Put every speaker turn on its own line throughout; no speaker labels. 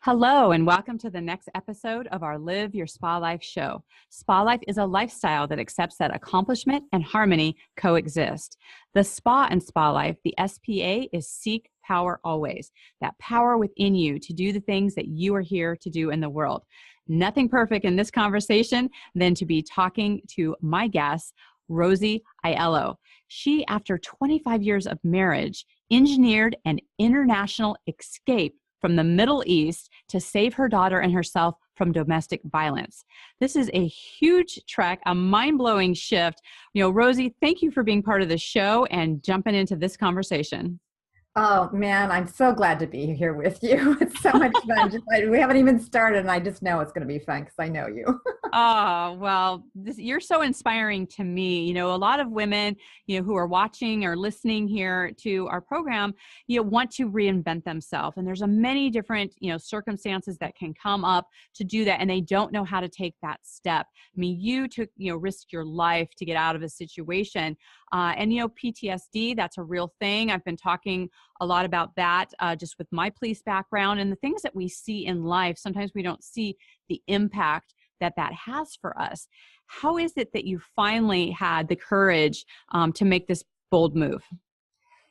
Hello, and welcome to the next episode of our Live Your Spa Life show. Spa life is a lifestyle that accepts that accomplishment and harmony coexist. The spa and spa life, the SPA, is seek power always. That power within you to do the things that you are here to do in the world. Nothing perfect in this conversation than to be talking to my guest, Rosie Aiello. She, after 25 years of marriage, engineered an international escape from the Middle East to save her daughter and herself from domestic violence. This is a huge trek, a mind-blowing shift. Rosie, thank you for being part of the show and jumping into this conversation.
Oh man, I'm so glad to be here with you. It's so much fun. We haven't even started and I just know it's going to be fun because I know you.
Oh, well, you're so inspiring to me. A lot of women, who are watching or listening here to our program, want to reinvent themselves. And there's a many different, circumstances that can come up to do that. And they don't know how to take that step. I mean, you took, risk your life to get out of a situation. And PTSD, that's a real thing. I've been talking a lot about that just with my police background and the things that we see in life. Sometimes we don't see the impact that has for us. How is it that you finally had the courage to make this bold move?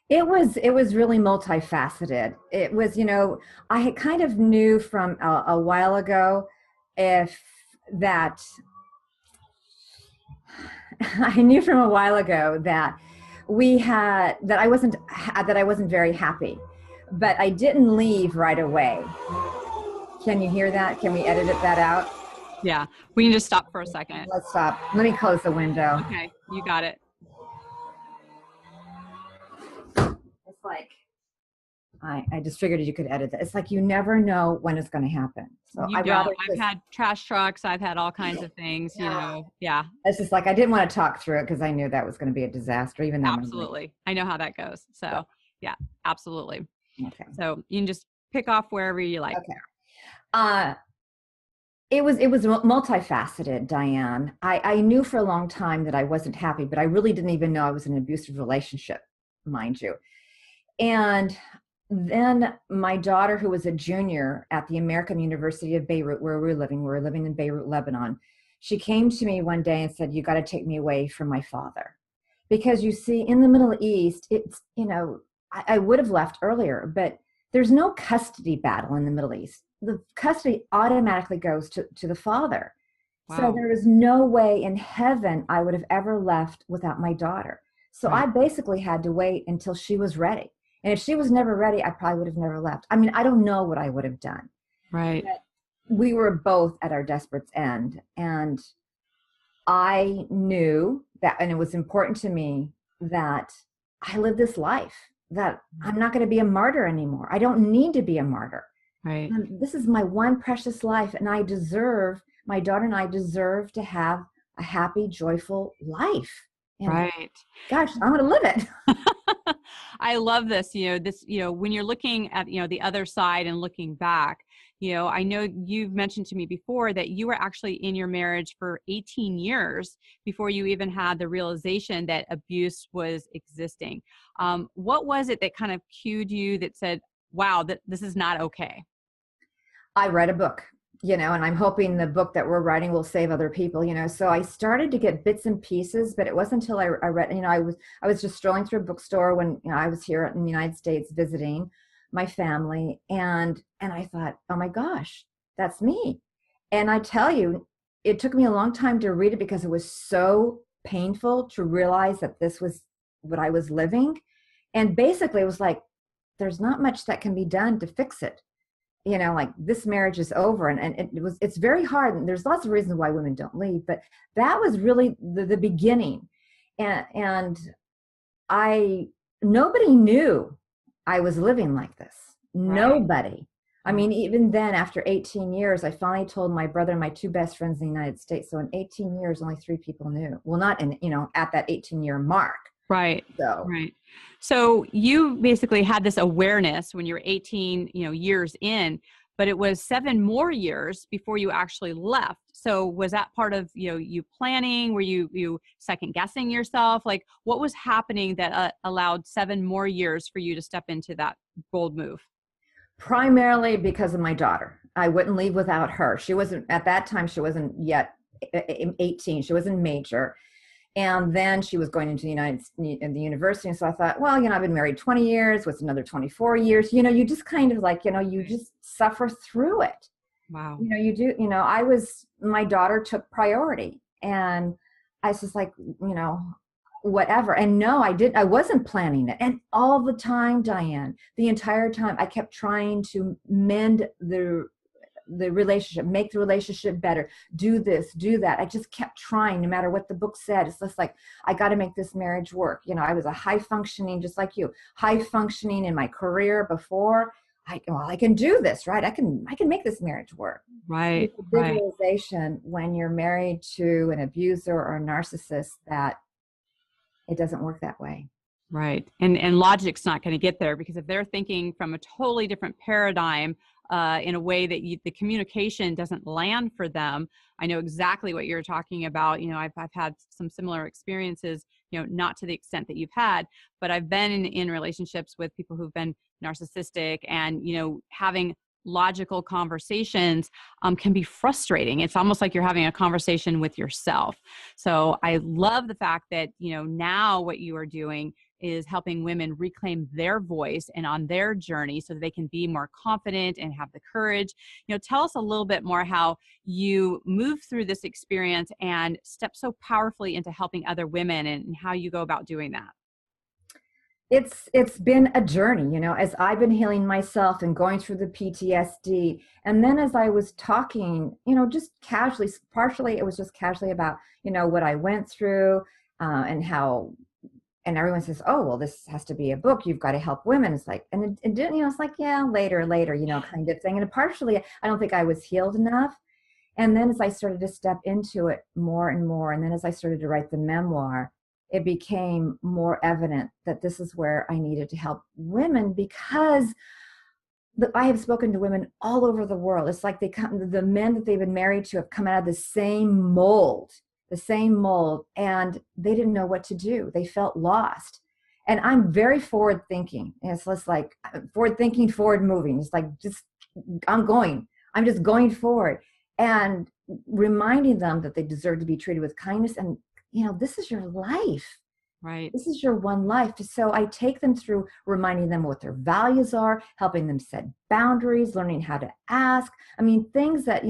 It was really multifaceted. It was, I had kind of knew from a while ago I knew from a while ago that I wasn't very happy, but I didn't leave right away. Can you hear that? Can we edit that out?
Yeah, we can just stop for a second.
Let's stop. Let me close the window.
Okay, you got it.
It's like, I just figured you could edit that. It's like you never know when it's going to happen. So
I've had trash trucks. I've had all kinds of things, Yeah.
It's just like, I didn't want to talk through it because I knew that was going to be a disaster, even though.
Absolutely. I know how that goes. So yeah, absolutely.
Okay.
So you can just pick off wherever you like.
Okay. It was multifaceted, Diane. I knew for a long time that I wasn't happy, but I really didn't even know I was in an abusive relationship, mind you. And then my daughter, who was a junior at the American University of Beirut, where we were living in Beirut, Lebanon, she came to me one day and said, "You got to take me away from my father." Because you see, in the Middle East, it's, I would have left earlier, but there's no custody battle in the Middle East. The custody automatically goes to the father. Wow. So there is no way in heaven I would have ever left without my daughter. So right. I basically had to wait until she was ready. And if she was never ready, I probably would have never left. I mean, I don't know what I would have done.
Right.
But we were both at our desperate end. And I knew that, and it was important to me that I live this life, that I'm not going to be a martyr anymore. I don't need to be a martyr.
Right.
And this is my one precious life, and my daughter and I deserve to have a happy, joyful life. And
right.
Gosh, I'm going to live
it. I love this, when you're looking at, the other side and looking back, I know you've mentioned to me before that you were actually in your marriage for 18 years before you even had the realization that abuse was existing. What was it that kind of cued you that said, wow, this is not okay?
I read a book, and I'm hoping the book that we're writing will save other people, So I started to get bits and pieces, but it wasn't until I read, I was just strolling through a bookstore when I was here in the United States visiting my family, and I thought, oh my gosh, that's me. And I tell you, it took me a long time to read it because it was so painful to realize that this was what I was living. And basically it was like, there's not much that can be done to fix it. Like this marriage is over, and it's very hard. And there's lots of reasons why women don't leave, but that was really the beginning. And nobody knew I was living like this. Right. Nobody. I mean, even then, after 18 years, I finally told my brother and my two best friends in the United States. So in 18 years, only 3 people knew. Well, not at that 18-year mark.
Right. Right. So you basically had this awareness when you were 18, years in, but it was 7 more years before you actually left. So was that part of, you planning? Were you second guessing yourself? Like what was happening that allowed 7 more years for you to step into that bold move?
Primarily because of my daughter. I wouldn't leave without her. She wasn't, at that time, she wasn't yet 18. She was in major. And then she was going into the university. And so I thought, well, I've been married 20 years. What's another 24 years? You just kind of like, you just suffer through it.
Wow.
You do, my daughter took priority, and I was just like, whatever. And no, I wasn't planning it. And all the time, Diane, the entire time, I kept trying to mend the relationship, make the relationship better, do this, do that. I just kept trying, no matter what the book said. It's just like, I got to make this marriage work. I was a high functioning, just like you, high functioning in my career before. I can do this, right? I can make this marriage work.
Right.
It's a big realization when you're married to an abuser or a narcissist that it doesn't work that way.
Right. And logic's not going to get there, because if they're thinking from a totally different paradigm, in a way that the communication doesn't land for them. I know exactly what you're talking about. I've had some similar experiences, not to the extent that you've had, but I've been in relationships with people who've been narcissistic, and, having logical conversations can be frustrating. It's almost like you're having a conversation with yourself. So I love the fact that, now what you are doing is helping women reclaim their voice and on their journey so that they can be more confident and have the courage. Tell us a little bit more how you move through this experience and step so powerfully into helping other women, and how you go about doing that.
It's been a journey, as I've been healing myself and going through the PTSD. And then as I was talking, just casually, partially it was just casually about, what I went through, and how, and everyone says, oh, well, this has to be a book. You've got to help women. It's like, and it didn't, it's like, yeah, later, kind of thing. And partially, I don't think I was healed enough. And then as I started to step into it more and more, and then as I started to write the memoir, it became more evident that this is where I needed to help women, because I have spoken to women all over the world. It's like the men that they've been married to have come out of the same mold, and they didn't know what to do. They felt lost. And I'm very forward thinking. It's just like forward thinking, forward moving. It's like, I'm just going forward, and reminding them that they deserve to be treated with kindness. And this is your life.
Right.
This is your one life. So I take them through reminding them what their values are, helping them set boundaries, learning how to ask. I mean, things that,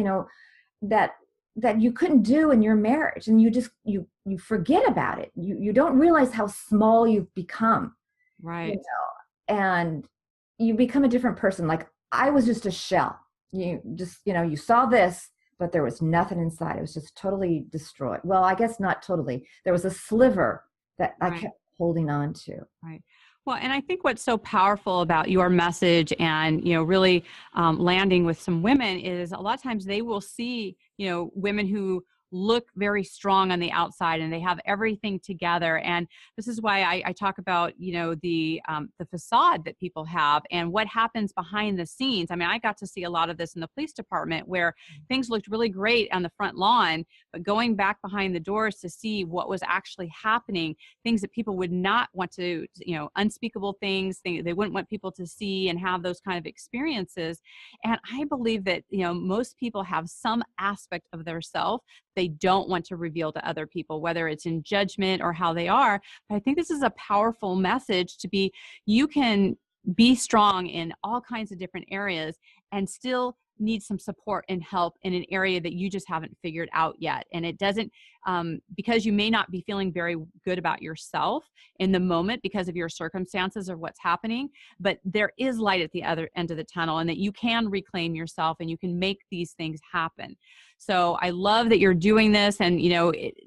that you couldn't do in your marriage, and you forget about it. You don't realize how small you've become.
Right.
And you become a different person. Like, I was just a shell. You saw this, but there was nothing inside. It was just totally destroyed. Well, I guess not totally. There was a sliver that I kept holding on to.
Right. Well, and I think what's so powerful about your message and, really landing with some women is a lot of times they will see, women who look very strong on the outside and they have everything together. And this is why I talk about, the facade that people have and what happens behind the scenes. I mean, I got to see a lot of this in the police department where things looked really great on the front lawn, but going back behind the doors to see what was actually happening, things that people would not want to, unspeakable things they wouldn't want people to see and have those kind of experiences. And I believe that, most people have some aspect of their self they don't want to reveal to other people, whether it's in judgment or how they are. But I think this is a powerful message to be, you can be strong in all kinds of different areas and still need some support and help in an area that you just haven't figured out yet. And it doesn't, because you may not be feeling very good about yourself in the moment because of your circumstances or what's happening, but there is light at the other end of the tunnel, and that you can reclaim yourself and you can make these things happen. So I love that you're doing this. And,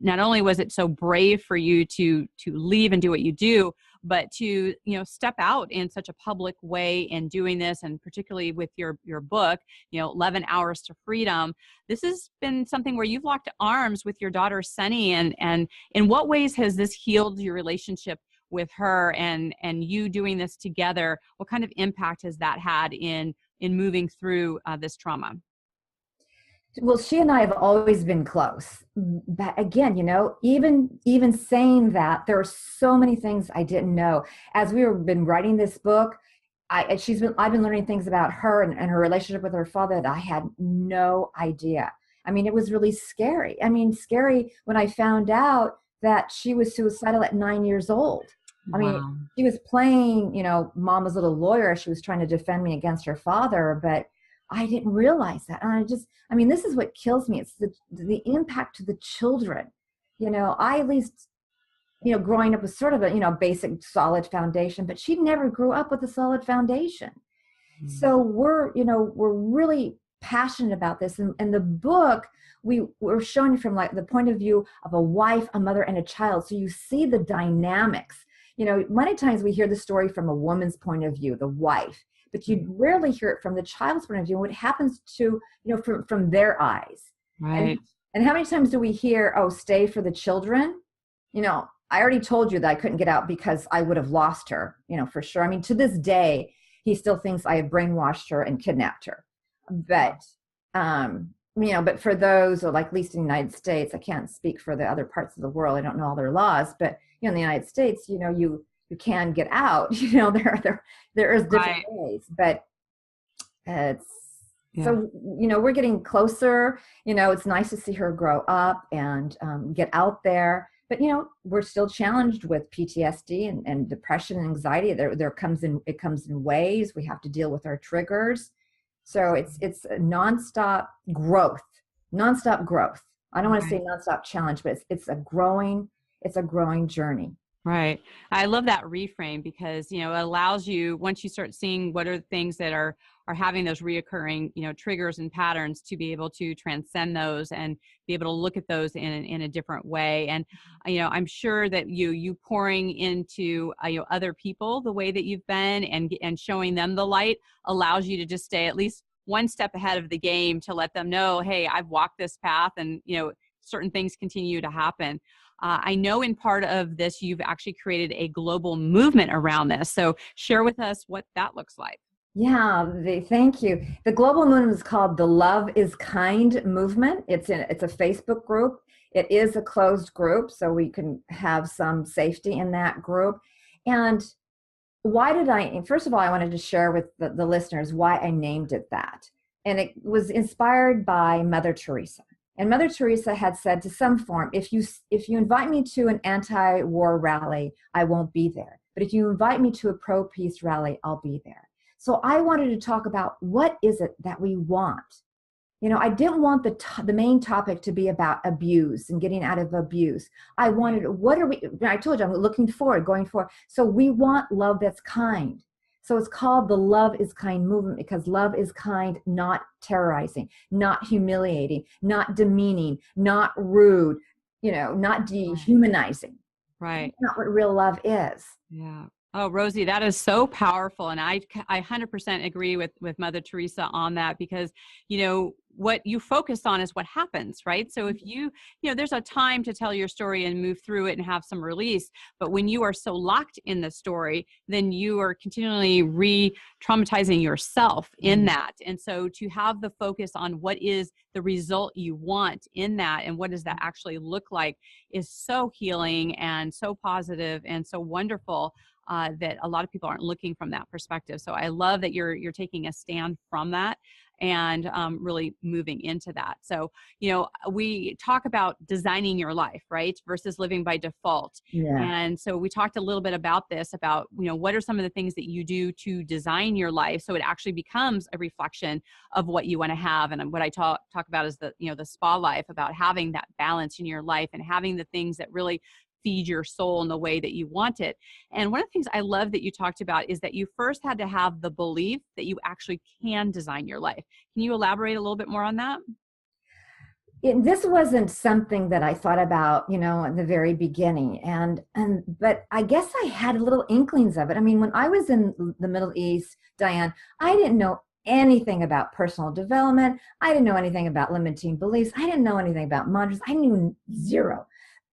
not only was it so brave for you to leave and do what you do, but to, step out in such a public way in doing this, and particularly with your book, 11 Hours to Freedom. This has been something where you've locked arms with your daughter, Sunny, and in what ways has this healed your relationship with her, and you doing this together? What kind of impact has that had in moving through this trauma?
Well, she and I have always been close. But again, even saying that, there are so many things I didn't know. As we were been writing this book, I've been learning things about her and her relationship with her father that I had no idea. I mean, it was really scary. I mean, scary when I found out that she was suicidal at 9 years old. I mean,
Wow.
she was playing, mama's little lawyer. She was trying to defend me against her father, but I didn't realize that. And I mean, this is what kills me. It's the impact to the children. I at least, growing up with sort of a, basic solid foundation, but she never grew up with a solid foundation. So we're really passionate about this. And the book, we're showing you from like the point of view of a wife, a mother, and a child. So you see the dynamics. Many times we hear the story from a woman's point of view, the wife, but you rarely hear it from the child's point of view, what happens to, from their eyes.
Right.
And how many times do we hear, oh, stay for the children? I already told you that I couldn't get out because I would have lost her, for sure. I mean, to this day, he still thinks I have brainwashed her and kidnapped her. But, but for those, or like at least in the United States, I can't speak for the other parts of the world. I don't know all their laws, but in the United States, you can get out. There is different ways, but it's so we're getting closer. It's nice to see her grow up and get out there. But we're still challenged with PTSD and depression and anxiety. It comes in waves. We have to deal with our triggers. So it's a nonstop growth. I don't want to say nonstop challenge, but it's a growing journey.
Right. I love that reframe because, it allows you, once you start seeing what are the things that are having those reoccurring, triggers and patterns, to be able to transcend those and be able to look at those in a different way. And, I'm sure that you pouring into, other people the way that you've been and showing them the light allows you to just stay at least one step ahead of the game to let them know, hey, I've walked this path and, certain things continue to happen. I know in part of this, you've actually created a global movement around this. So share with us what that looks like.
Yeah, thank you. The global movement is called the Love is Kind movement. It's a Facebook group. It is a closed group, so we can have some safety in that group. And first of all, I wanted to share with the listeners why I named it that. And it was inspired by Mother Teresa. And Mother Teresa had said to some form, if you invite me to an anti-war rally, I won't be there. But if you invite me to a pro-peace rally, I'll be there. So I wanted to talk about what is it that we want. I didn't want the main topic to be about abuse and getting out of abuse. I wanted, I told you, I'm looking forward, going forward. So we want love that's kind. So it's called the Love is Kind movement because love is kind, not terrorizing, not humiliating, not demeaning, not rude, not dehumanizing.
Right.
That's not what real love is.
Yeah. Oh, Rosie, that is so powerful. And I 100% agree with Mother Teresa on that because, what you focus on is what happens, right? So if there's a time to tell your story and move through it and have some release. But when you are so locked in the story, then you are continually re-traumatizing yourself in that. And so to have the focus on what is the result you want in that and what does that actually look like is so healing and so positive and so wonderful. That a lot of people aren't looking from that perspective. So I love that you're taking a stand from that and really moving into that. So, we talk about designing your life, right? Versus living by default.
Yeah.
And so we talked a little bit about this, about, what are some of the things that you do to design your life so it actually becomes a reflection of what you want to have. And what I talk about is the spa life, about having that balance in your life and having the things that really feed your soul in the way that you want it. And one of the things I love that you talked about is that you first had to have the belief that you actually can design your life. Can you elaborate a little bit more on that?
This wasn't something that I thought about, in the very beginning. But I guess I had little inklings of it. I mean, when I was in the Middle East, Diane, I didn't know anything about personal development. I didn't know anything about limiting beliefs. I didn't know anything about mantras. I knew zero.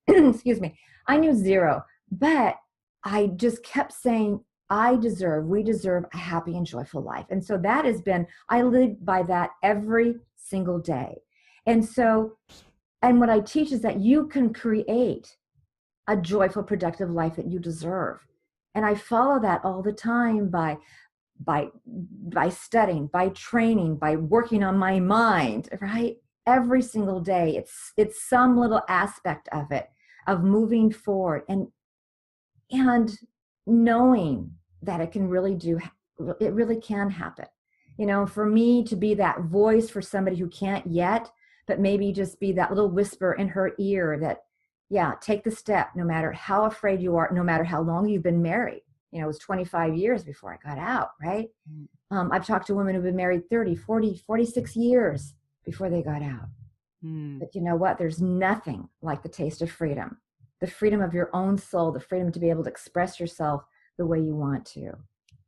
Excuse me. I knew zero, but I just kept saying, we deserve a happy and joyful life. And so I live by that every single day. And what I teach is that you can create a joyful, productive life that you deserve. And I follow that all the time by by studying, by training, by working on my mind, right? Every single day, it's some little aspect of it, of moving forward and knowing that it really can happen. For me to be that voice for somebody who can't yet, but maybe just be that little whisper in her ear that, yeah, take the step, no matter how afraid you are, no matter how long you've been married. It was 25 years before I got out, right? I've talked to women who've been married 30, 40, 46 years before they got out. But you know what? There's nothing like the taste of freedom, the freedom of your own soul, the freedom to be able to express yourself the way you want to.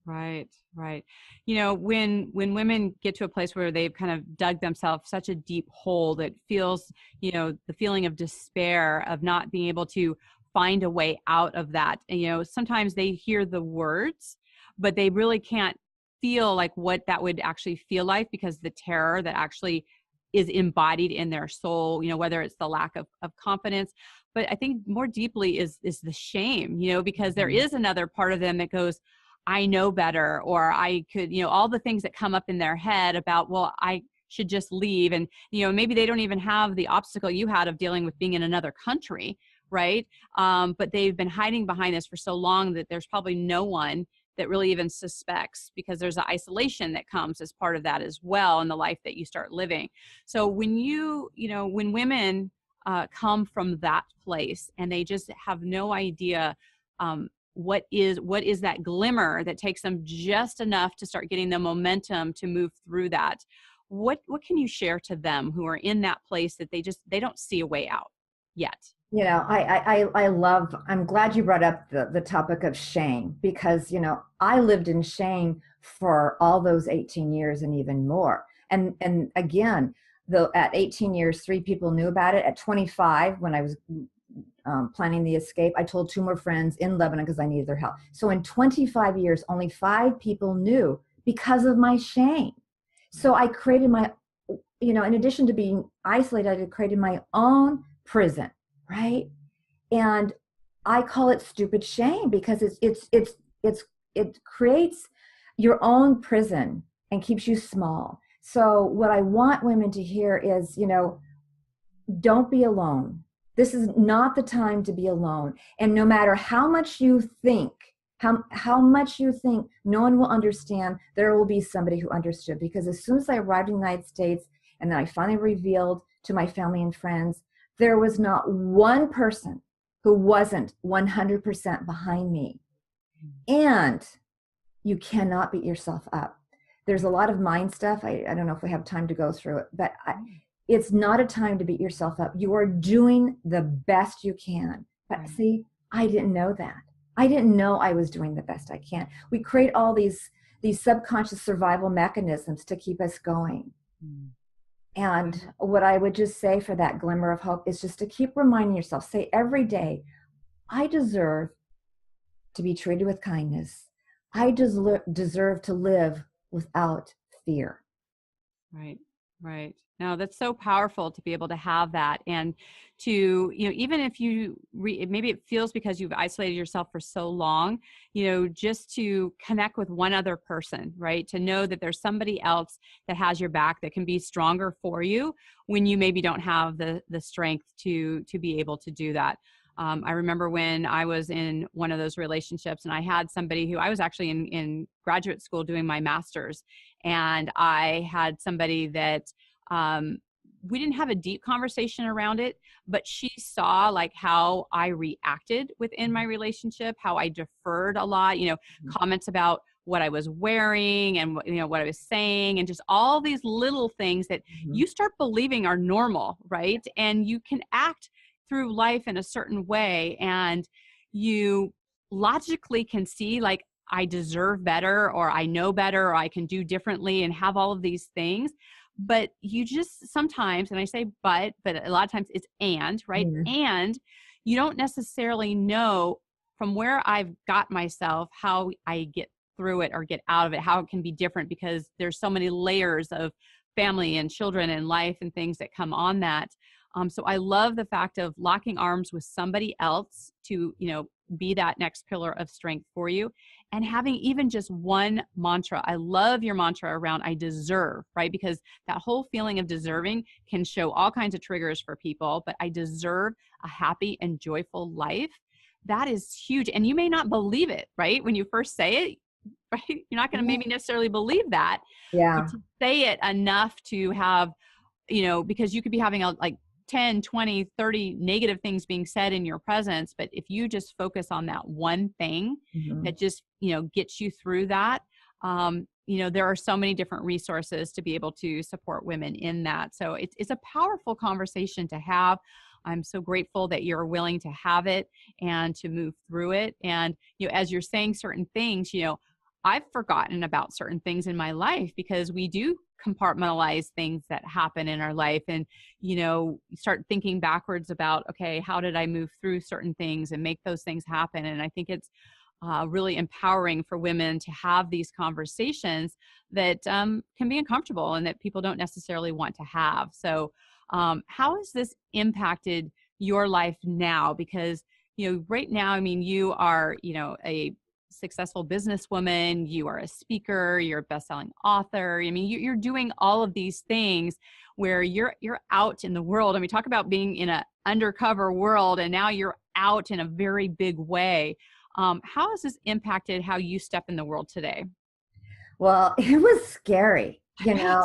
Right, right. When women get to a place where they've kind of dug themselves such a deep hole that feels, the feeling of despair, of not being able to find a way out of that. And, sometimes they hear the words, but they really can't feel like what that would actually feel like, because the terror that actually is embodied in their soul, whether it's the lack of confidence, but I think more deeply is the shame, because there is another part of them that goes, I know better, or I could, all the things that come up in their head about, well, I should just leave. And, maybe they don't even have the obstacle you had of dealing with being in another country, right? But they've been hiding behind this for so long that there's probably no one that really even suspects, because there's an isolation that comes as part of that as well in the life that you start living. So when when women come from that place and they just have no idea what is that glimmer that takes them just enough to start getting the momentum to move through that, what can you share to them who are in that place that they don't see a way out yet?
I'm glad you brought up the topic of shame, because, I lived in shame for all those 18 years and even more. And again, though at 18 years, 3 people knew about it. At 25, when I was planning the escape, I told 2 more friends in Lebanon because I needed their help. So in 25 years, only 5 people knew because of my shame. So I created in addition to being isolated, I created my own prison, right? And I call it stupid shame, because it creates your own prison and keeps you small. So what I want women to hear is, don't be alone. This is not the time to be alone. And no matter how much you think, how much you think no one will understand, there will be somebody who understood. Because as soon as I arrived in the United States and then I finally revealed to my family and friends, there was not one person who wasn't 100% behind me. And you cannot beat yourself up. There's a lot of mind stuff. I don't know if we have time to go through it, but it's not a time to beat yourself up. You are doing the best you can. But see, I didn't know that. I didn't know I was doing the best I can. We create all these subconscious survival mechanisms to keep us going. And what I would just say for that glimmer of hope is just to keep reminding yourself, say every day, I deserve to be treated with kindness. I deserve to live without fear.
Right, right. No, that's so powerful to be able to have that, and to, even if maybe it feels because you've isolated yourself for so long, just to connect with one other person, right? To know that there's somebody else that has your back, that can be stronger for you when you maybe don't have the strength to be able to do that. I remember when I was in one of those relationships, and I had somebody who I was actually in graduate school doing my master's, and I had somebody that we didn't have a deep conversation around it, but she saw like how I reacted within my relationship, how I deferred a lot, comments about what I was wearing and what I was saying, and just all these little things that you start believing are normal, right? And you can act through life in a certain way, and you logically can see like, I deserve better, or I know better, or I can do differently, and have all of these things. But you just sometimes, and I say but a lot of times it's and, right? And you don't necessarily know from where I've got myself how I get through it or get out of it, how it can be different, because there's so many layers of family and children and life and things that come on that. So I love the fact of locking arms with somebody else to, be that next pillar of strength for you. and having even just one mantra. I love your mantra around I deserve, right? Because that whole feeling of deserving can show all kinds of triggers for people, but I deserve a happy and joyful life. That is huge. And you may not believe it, right? When you first say it, right? You're not going to maybe necessarily believe that, but
Yeah.
to say it enough to have, because you could be having like 10, 20, 30 negative things being said in your presence. But if you just focus on that one thing that just, gets you through that, there are so many different resources to be able to support women in that. So it's a powerful conversation to have. I'm so grateful that you're willing to have it and to move through it. And, as you're saying certain things, I've forgotten about certain things in my life because we do compartmentalize things that happen in our life. And, you start thinking backwards about, okay, how did I move through certain things and make those things happen? And I think it's really empowering for women to have these conversations that can be uncomfortable and that people don't necessarily want to have. So how has this impacted your life now? Because, right now, I mean, you are, a successful businesswoman, you are a speaker, you're a best-selling author. I mean, you're doing all of these things where you're out in the world. I mean, talk about being in an undercover world, and now you're out in a very big way. How has this impacted how you step in the world today?
Well, it was scary. Again,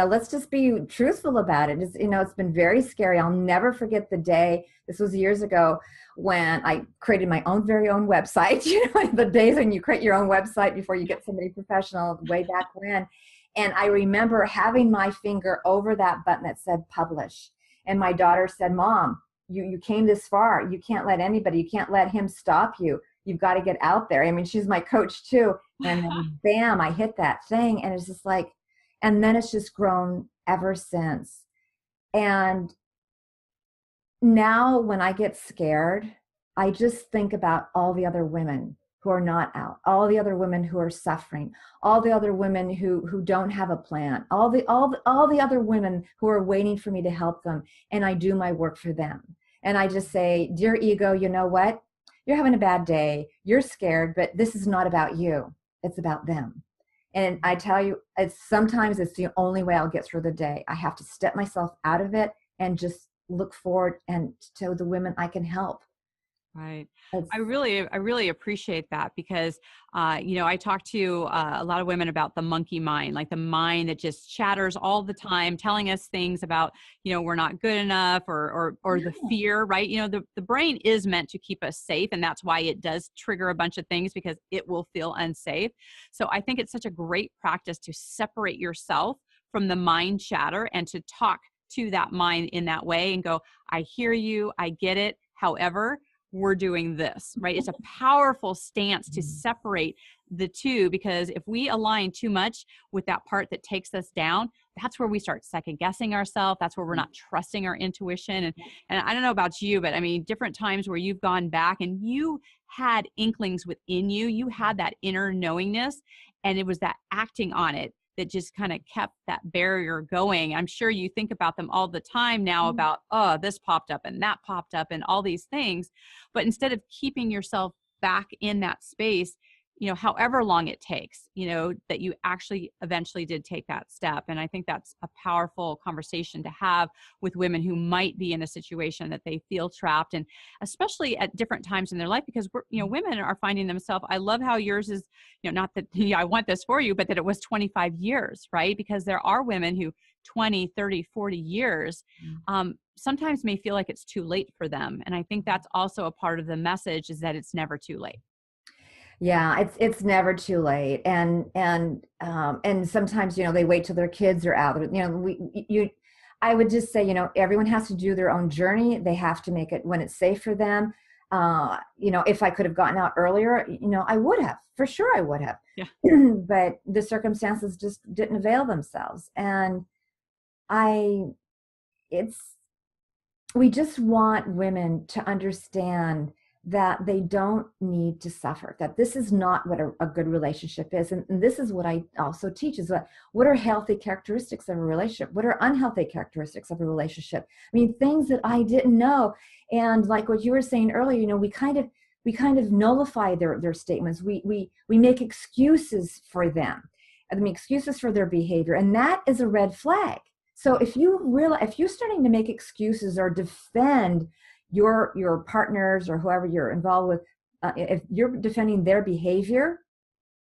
let's just be truthful about it. It's been very scary. I'll never forget the day. This was years ago when I created my very own website. The days when you create your own website before you get somebody professional, way back when. And I remember having my finger over that button that said publish. And my daughter said, Mom, you came this far. You can't let him stop you. You've got to get out there. I mean, she's my coach too. And then bam, I hit that thing. And it's just like, and then it's just grown ever since. And now when I get scared, I just think about all the other women who are not out, all the other women who are suffering, all the other women who don't have a plan, all the other women who are waiting for me to help them. And I do my work for them. And I just say, dear ego, you know what? You're having a bad day. You're scared, but this is not about you. It's about them. And I tell you, sometimes it's the only way I'll get through the day. I have to step myself out of it and just look forward and to the women I can help.
Right. I really appreciate that because, I talk to a lot of women about the monkey mind, like the mind that just chatters all the time, telling us things about, we're not good enough or the fear, right? The brain is meant to keep us safe. And that's why it does trigger a bunch of things because it will feel unsafe. So I think it's such a great practice to separate yourself from the mind chatter and to talk to that mind in that way and go, I hear you, I get it. However, we're doing this, right? It's a powerful stance to separate the two because if we align too much with that part that takes us down, that's where we start second guessing ourselves. That's where we're not trusting our intuition. And I don't know about you, but I mean, different times where you've gone back and you had inklings within you, you had that inner knowingness, and it was that acting on it that just kind of kept that barrier going. I'm sure you think about them all the time now about, oh, this popped up and that popped up and all these things. But instead of keeping yourself back in that space, however long it takes, that you actually eventually did take that step. And I think that's a powerful conversation to have with women who might be in a situation that they feel trapped, and especially at different times in their life, because women are finding themselves. I love how yours is, not that I want this for you, but that it was 25 years, right? Because there are women who 20, 30, 40 years, sometimes may feel like it's too late for them. And I think that's also a part of the message is that it's never too late.
Yeah, it's never too late, and sometimes they wait till their kids are out. I would just say everyone has to do their own journey. They have to make it when it's safe for them. If I could have gotten out earlier, I would have, for sure I would have.
Yeah.
But the circumstances just didn't avail themselves, and we just want women to understand that they don't need to suffer, that this is not what a good relationship is. And this is what I also teach is what are healthy characteristics of a relationship? What are unhealthy characteristics of a relationship? I mean, things that I didn't know. And like what you were saying earlier, we kind of, we kind of nullify their statements. We make excuses for them. I mean, excuses for their behavior, and that is a red flag. So if you're starting to make excuses or defend your partners or whoever you're involved with, if you're defending their behavior,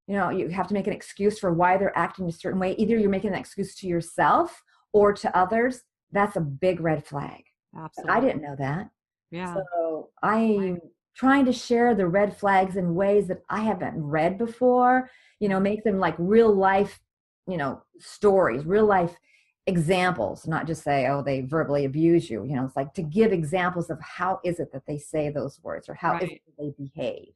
you have to make an excuse for why they're acting a certain way. Either you're making an excuse to yourself or to others. That's a big red flag.
Absolutely.
I didn't know that.
Yeah.
So I'm trying to share the red flags in ways that I haven't read before, make them like real life, stories, real life examples, not just say, oh, they verbally abuse you. It's like to give examples of how is it that they say those words, or how is it that they behave.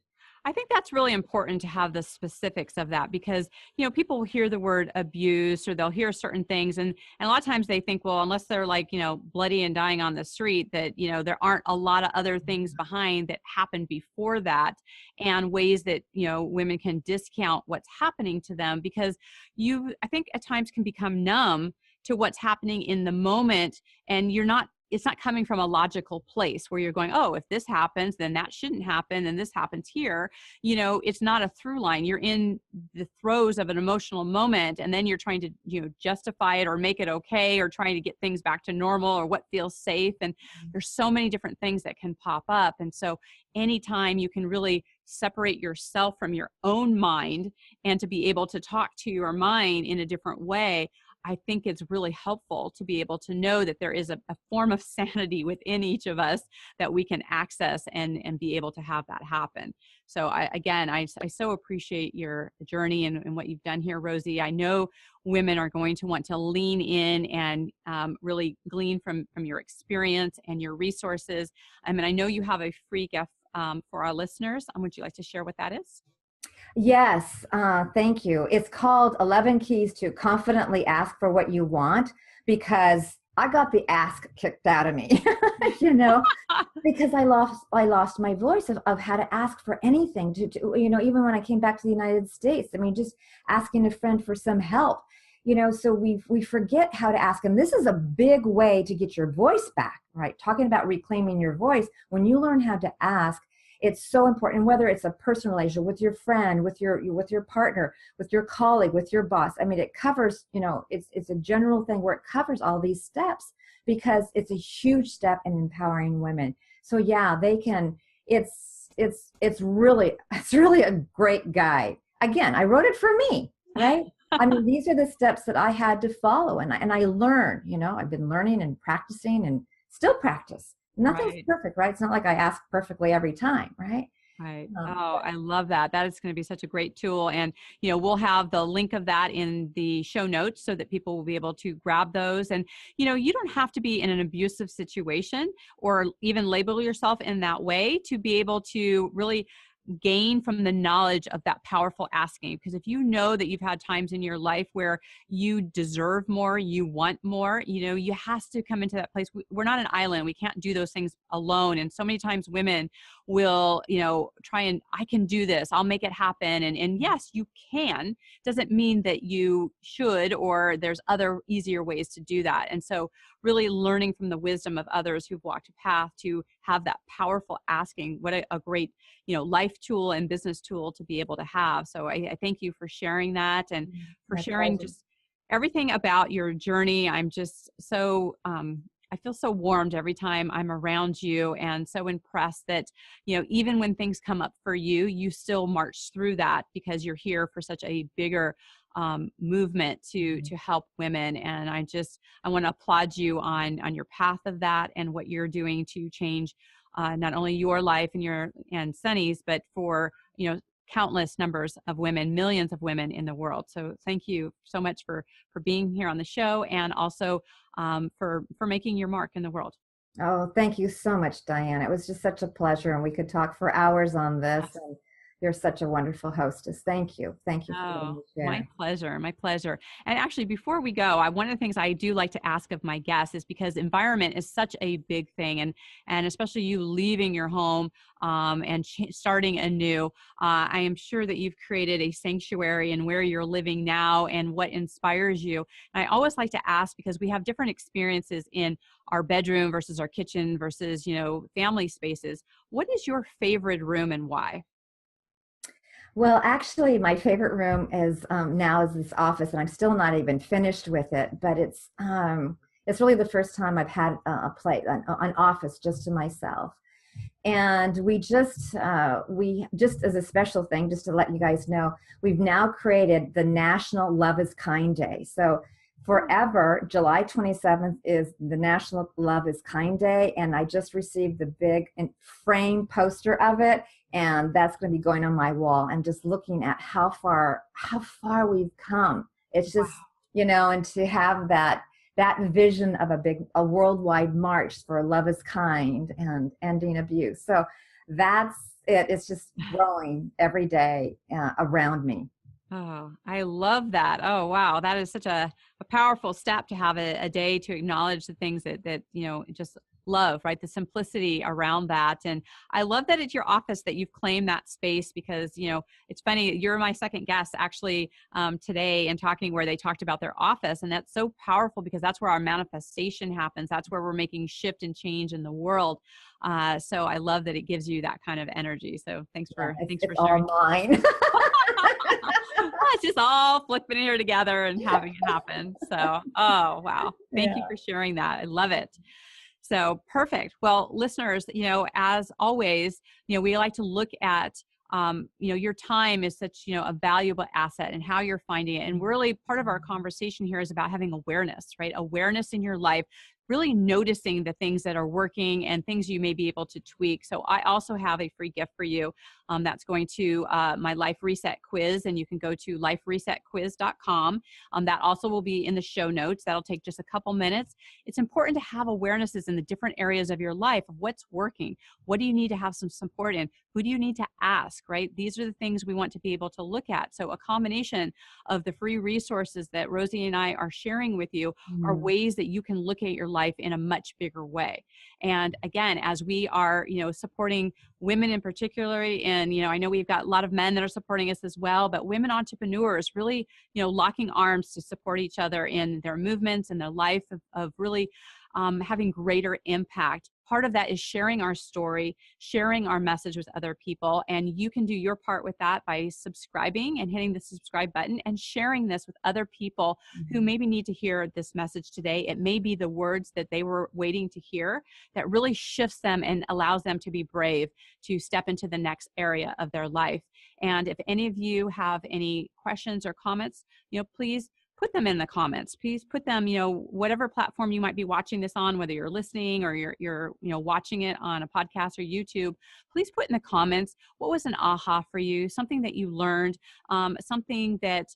I think that's really important to have the specifics of that, because, people will hear the word abuse, or they'll hear certain things. And a lot of times they think, well, unless they're like, bloody and dying on the street, that, there aren't a lot of other things behind that happened before that, and ways that, women can discount what's happening to them, because I think at times can become numb to what's happening in the moment. And it's not coming from a logical place where you're going, oh, if this happens, then that shouldn't happen, and this happens here. It's not a through line. You're in the throes of an emotional moment, and then you're trying to, justify it or make it okay, or trying to get things back to normal, or what feels safe. And there's so many different things that can pop up. And so anytime you can really separate yourself from your own mind, and to be able to talk to your mind in a different way, I think it's really helpful to be able to know that there is a form of sanity within each of us that we can access and be able to have that happen. So I so appreciate your journey and what you've done here, Rosie. I know women are going to want to lean in and really glean from your experience and your resources. I mean, I know you have a free gift for our listeners. Would you like to share what that is?
Yes, thank you. It's called 11 Keys to Confidently Ask for What You Want, because I got the ask kicked out of me, because I lost my voice of how to ask for anything. Even when I came back to the United States, I mean, just asking a friend for some help. So we forget how to ask, and this is a big way to get your voice back, right? Talking about reclaiming your voice. When you learn how to ask, it's so important, whether it's a personal relationship with your friend, with your partner, with your colleague, with your boss. I mean, it covers, it's a general thing where it covers all these steps, because it's a huge step in empowering women. So yeah, they can, it's really a great guide. Again, I wrote it for me, right? I mean, these are the steps that I had to follow, and I learned, I've been learning and practicing and still practice. Nothing's perfect, right? It's not like I ask perfectly every time, right?
Right. Oh, I love that. That is going to be such a great tool. And, we'll have the link of that in the show notes so that people will be able to grab those. And, you don't have to be in an abusive situation or even label yourself in that way to be able to really gain from the knowledge of that powerful asking. Because if you know that you've had times in your life where you deserve more, you want more, you has to come into that place. We're not an island. We can't do those things alone. And so many times women will, try and I can do this. I'll make it happen. And yes, you can. Doesn't mean that you should, or there's other easier ways to do that. And so really learning from the wisdom of others who've walked a path to have that powerful asking, what a great, life tool and business tool to be able to have. So I thank you for sharing that, and for sharing just everything about your journey. I'm just so, I feel so warmed every time I'm around you, and so impressed that, even when things come up for you, you still march through that, because you're here for such a bigger movement to help women. And I want to applaud you on your path of that, and what you're doing to change not only your life and Sunny's, but for, countless numbers of women, millions of women in the world. So thank you so much for being here on the show, and also for making your mark in the world.
Oh, thank you so much, Diane. It was just such a pleasure, and we could talk for hours on this.
Yes.
And You're such a wonderful hostess. Thank you. Thank you for letting
Oh,
me
my
share.
pleasure. My pleasure. And actually, before we go, one of the things I do like to ask of my guests is because environment is such a big thing, and especially you leaving your home and starting anew. I am sure that you've created a sanctuary in where you're living now and what inspires you. And I always like to ask because we have different experiences in our bedroom versus our kitchen versus family spaces. What is your favorite room and why?
Well, actually, my favorite room is now is this office, and I'm still not even finished with it. But it's really the first time I've had an office just to myself. And we just as a special thing, just to let you guys know, we've now created the National Love is Kind Day. So forever, July 27th is the National Love is Kind Day, and I just received the big frame poster of it, and that's going to be going on my wall. And just looking at how far we've come. It's
Wow.
just, and to have that vision of a worldwide march for love is kind and ending abuse. So that's it. It's just growing every day around me.
Oh, I love that. Oh, wow. That is such a powerful step to have a day to acknowledge the things that just love, right? The simplicity around that. And I love that it's your office that you've claimed that space because, it's funny, you're my second guest actually today and talking where they talked about their office. And that's so powerful because that's where our manifestation happens. That's where we're making shift and change in the world. So I love that it gives you that kind of energy. So thanks
Yeah,
thanks
it's
for
all
sharing.
mine.
It's just all flipping here together and having it happen. So, oh, wow. Thank you
Yeah.
for sharing that. I love it. So perfect. Well, listeners, as always, we like to look at, your time is such, a valuable asset and how you're finding it. And really part of our conversation here is about having awareness, right? Awareness in your life, really noticing the things that are working and things you may be able to tweak. So I also have a free gift for you that's going to my Life Reset quiz, and you can go to liferesetquiz.com. That also will be in the show notes. That'll take just a couple minutes. It's important to have awarenesses in the different areas of your life of what's working. What do you need to have some support in? Who do you need to ask, right? These are the things we want to be able to look at. So a combination of the free resources that Rosie and I are sharing with you are
Mm.
ways that you can look at your life in a much bigger way. And again, as we are, supporting women in particular, and, I know we've got a lot of men that are supporting us as well, but women entrepreneurs really, locking arms to support each other in their movements and their life of really having greater impact. Part of that is sharing our story, sharing our message with other people. And you can do your part with that by subscribing and hitting the subscribe button and sharing this with other people who maybe need to hear this message today. It may be the words that they were waiting to hear that really shifts them and allows them to be brave to step into the next area of their life. And if any of you have any questions or comments, please put them in the comments. Please put them, whatever platform you might be watching this on, whether you're listening or you're watching it on a podcast or YouTube, please put in the comments, what was an aha for you? Something that you learned, something that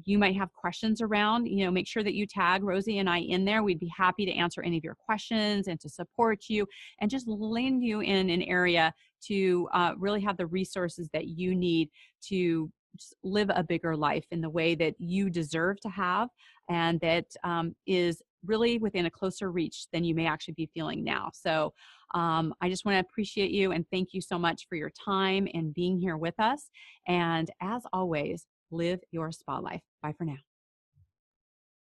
you might have questions around. Make sure that you tag Rosie and I in there. We'd be happy to answer any of your questions and to support you and just land you in an area to really have the resources that you need to just live a bigger life in the way that you deserve to have, and that is really within a closer reach than you may actually be feeling now. So I just want to appreciate you and thank you so much for your time and being here with us. And as always, live your spa life. Bye for now.